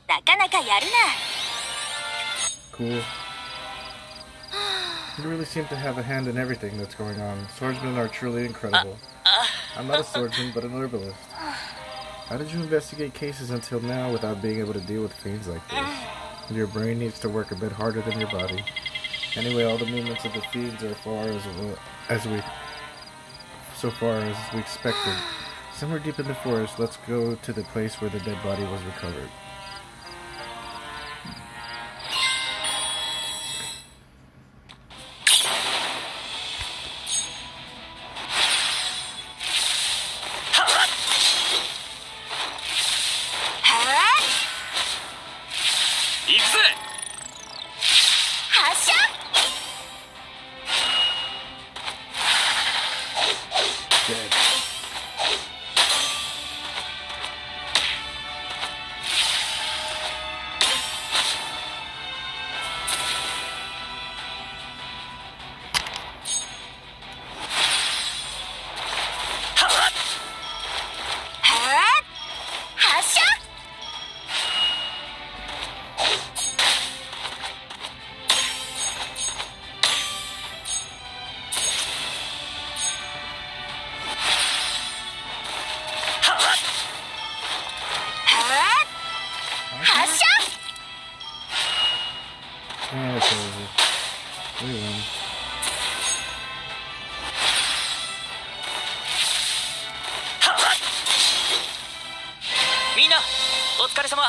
なかなかやるな。 Cool. You really seem to have a hand in everything that's going on. Swordsmen are truly incredible. I'm not a swordsman, but an herbalist. How did you investigate cases until now without being able to deal with fiends like this? Your brain needs to work a bit harder than your body. Anyway, all the movements of the fiends are so far as we expected. Somewhere deep in the forest, let's go to the place where the dead body was recovered. We win. みんなお疲れ様。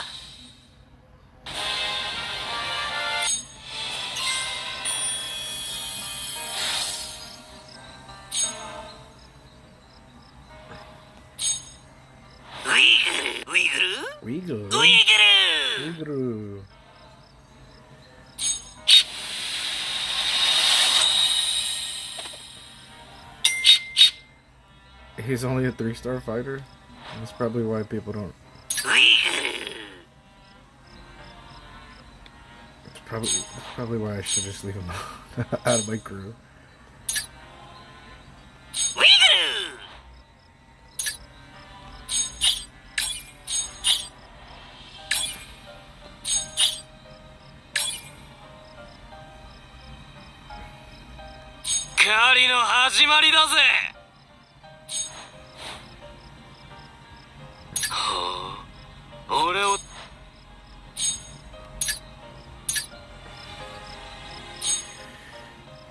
ウイグル。He's only a 3-star fighter. That's probably why people don't. That's probably why I should just leave him out of my crew.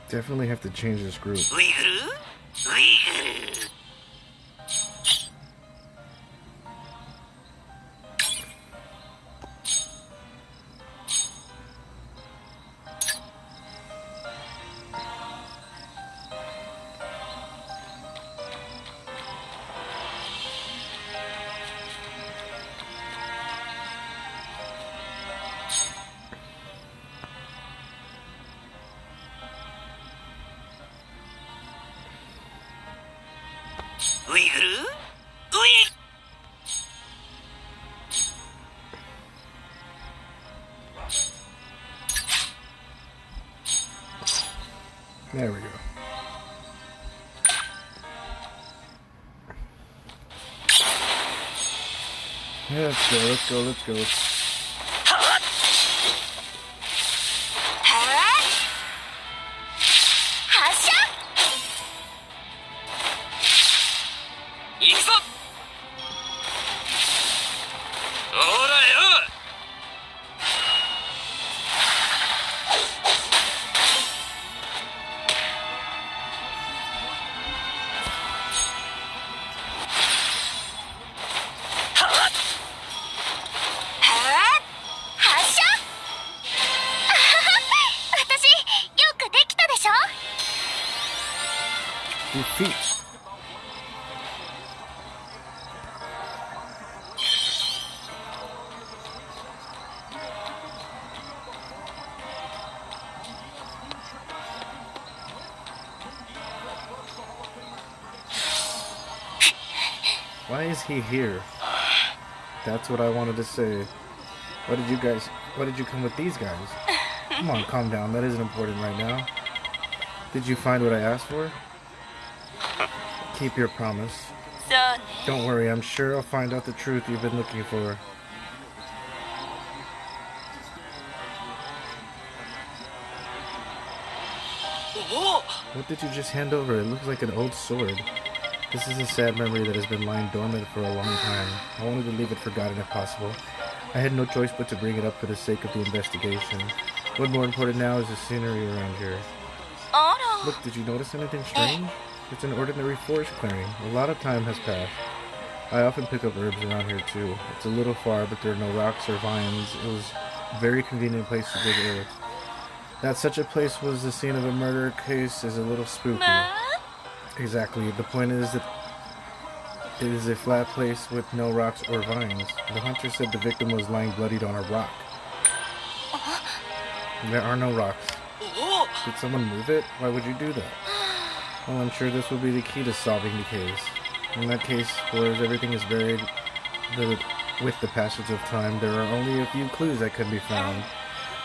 Definitely have to change this group. There we go. Yeah, let's go. Defeat. Why is he here? That's what I wanted to say. Why did you come with these guys? Come on, calm down. That isn't important right now. Did you find what I asked for? Keep your promise. Don't worry, I'm sure I'll find out the truth you've been looking for. What did you just hand over? It looks like an old sword. This is a sad memory that has been lying dormant for a long time. I wanted to leave it forgotten if possible. I had no choice but to bring it up for the sake of the investigation. What's more important now is the scenery around here. Look, did you notice anything strange? It's an ordinary forest clearing. A lot of time has passed. I often pick up herbs around here too. It's a little far, but there are no rocks or vines. It was a very convenient place to dig earth. That such a place was the scene of a murder case is a little spooky. Exactly. The point is that it is a flat place with no rocks or vines. The hunter said the victim was lying bloodied on a rock. There are no rocks. Did someone move it? Why would you do that? Well, I'm sure this will be the key to solving the case. In that case, whereas everything is buried with the passage of time, there are only a few clues that could be found.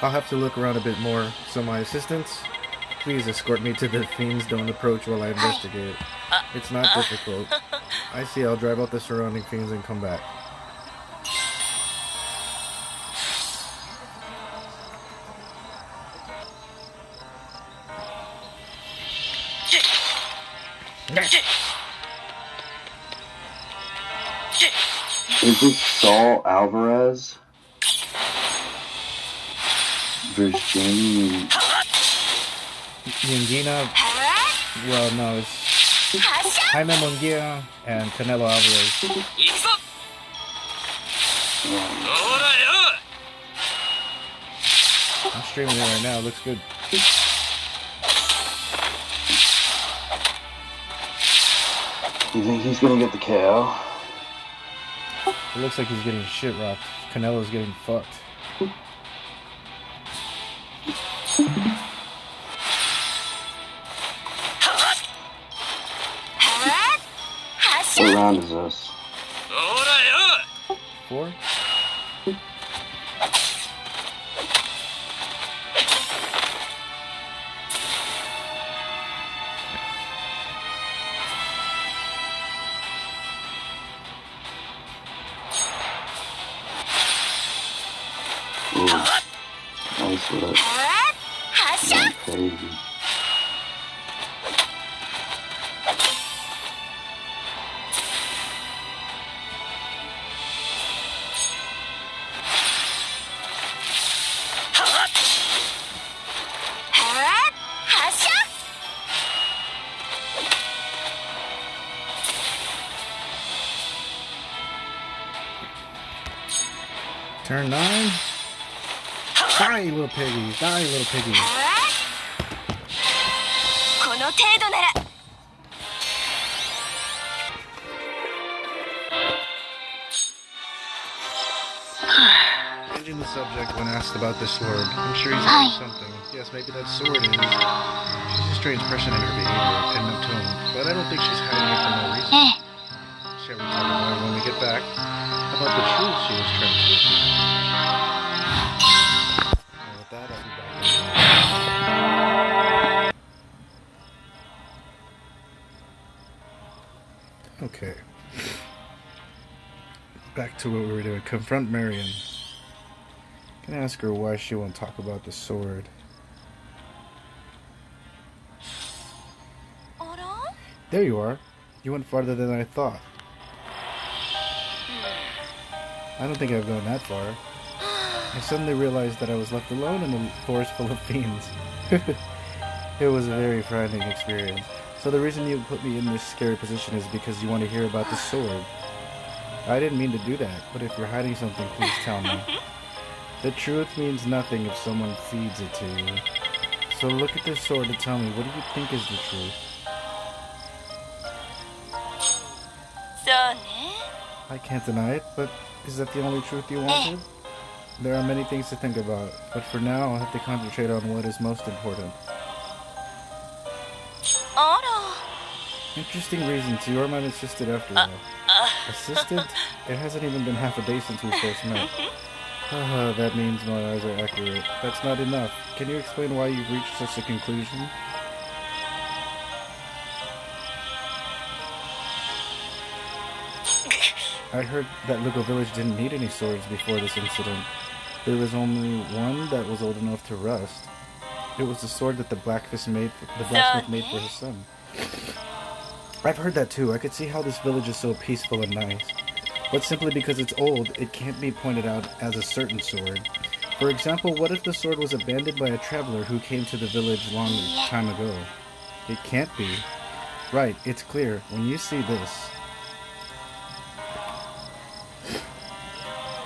I'll have to look around a bit more, so my assistants, please escort me to the fiends. Don't approach while I investigate. It's not difficult. I see, I'll drive out the surrounding fiends and come back. Is this Saul Alvarez? Virginia. Yangina. Well, no, it's Jaime Munguia and Canelo Alvarez. I'm streaming it right now. It looks good. You think he's gonna get the KO? It looks like he's getting shit rocked. Canelo's getting fucked. What round is this? 4? Nice with it. That's crazy. Turn 9. Die, little piggies. Die, little piggies. Changing the subject when asked about this sword. I'm sure he's hiding something. Yes, maybe that sword is. She's a strange person in her behavior and no tone, but I don't think she's hiding it for no reason. Shall we talk about it when we get back? About the truth she was trying to achieve. And with that, I'll be back in a minute. Okay. Back to what we were doing. Confront Marion. Can I ask her why she won't talk about the sword? There you are. You went farther than I thought. I don't think I've gone that far. I suddenly realized that I was left alone in a forest full of fiends. It was a very frightening experience. So the reason you put me in this scary position is because you want to hear about the sword. I didn't mean to do that, but if you're hiding something, please tell me. The truth means nothing if someone feeds it to you. So look at this sword and tell me, what do you think is the truth? I can't deny it, but is that the only truth you wanted? There are many things to think about, but for now I'll have to concentrate on what is most important. Interesting reasons. You are my assistant after all. Assistant? It hasn't even been half a day since we first met. That means my eyes are accurate. That's not enough. Can you explain why you've reached such a conclusion? I heard that Lugo Village didn't need any swords before this incident. There was only one that was old enough to rust. It was the sword that the blacksmith made for his son. I've heard that too. I could see how this village is so peaceful and nice. But simply because it's old, it can't be pointed out as a certain sword. For example, what if the sword was abandoned by a traveler who came to the village long time ago? It can't be. Right, it's clear. When you see this,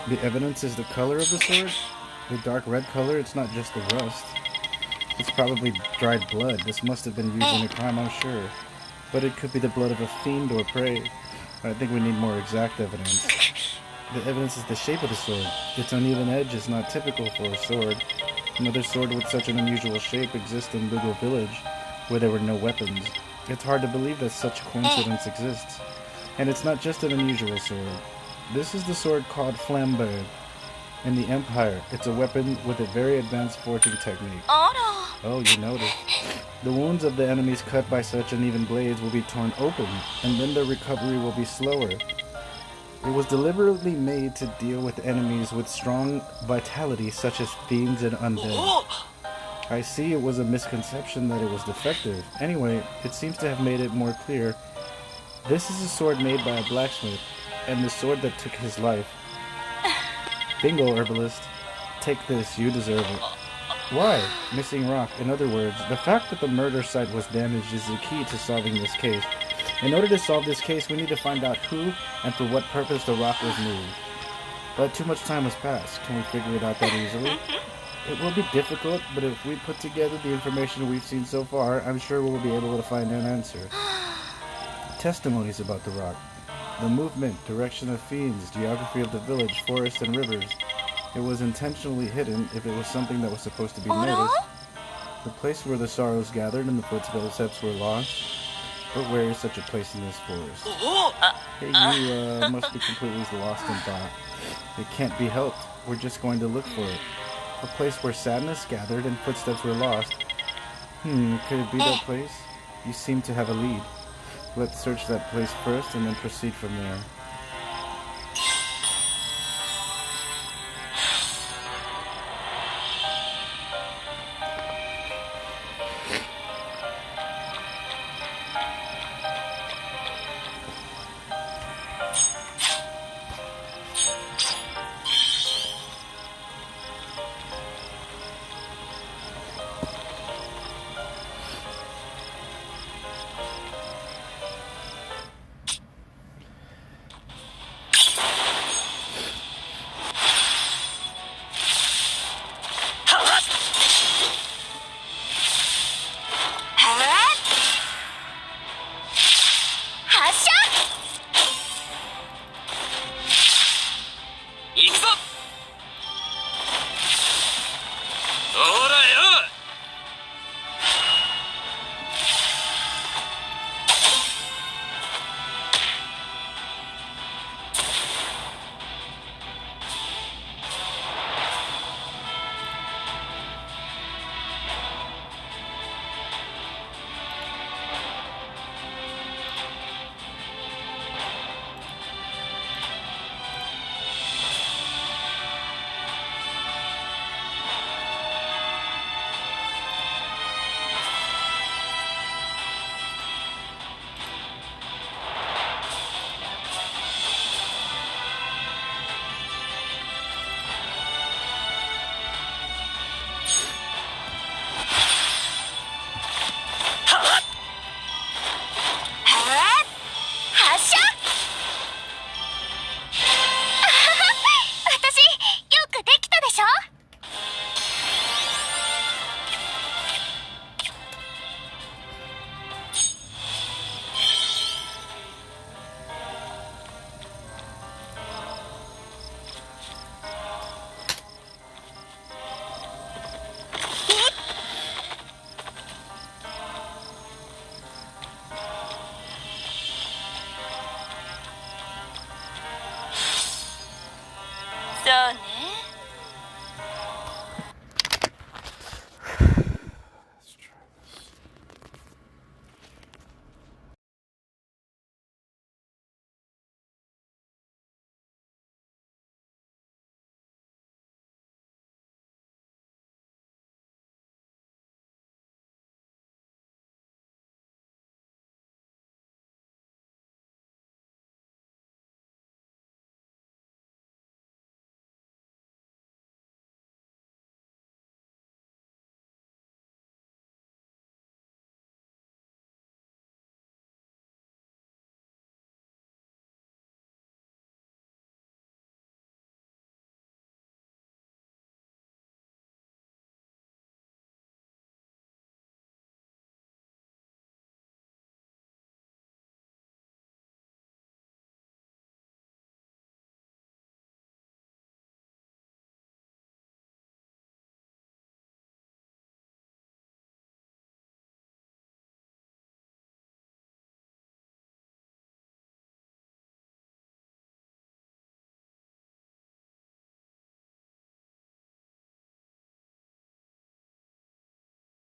the evidence is the color of the sword. The dark red color, it's not just the rust. It's probably dried blood. This must have been used in a crime, I'm sure. But it could be the blood of a fiend or prey. I think we need more exact evidence. The evidence is the shape of the sword. Its uneven edge is not typical for a sword. Another sword with such an unusual shape exists in Lugo village, where there were no weapons. It's hard to believe that such coincidence exists. And it's not just an unusual sword. This is the sword called Flamberg. In the Empire, it's a weapon with a very advanced forging technique. Oh, you noticed. The wounds of the enemies cut by such uneven blades will be torn open, and then their recovery will be slower. It was deliberately made to deal with enemies with strong vitality, such as fiends and undead. I see it was a misconception that it was defective. Anyway, it seems to have made it more clear. This is a sword made by a blacksmith, and the sword that took his life. Bingo, herbalist. Take this, you deserve it. Why? Missing rock. In other words, the fact that the murder site was damaged is the key to solving this case. In order to solve this case, we need to find out who and for what purpose the rock was moved. But too much time has passed. Can we figure it out that easily? It will be difficult, but if we put together the information we've seen so far, I'm sure we'll be able to find an answer. Testimonies about the rock. The movement, direction of fiends, geography of the village, forests, and rivers. It was intentionally hidden if it was something that was supposed to be noticed. The place where the sorrows gathered and the footsteps were lost. But where is such a place in this forest? Hey, you must be completely lost in thought. It can't be helped. We're just going to look for it. A place where sadness gathered and footsteps were lost. Could it be that place? You seem to have a lead. Let's search that place first and then proceed from there.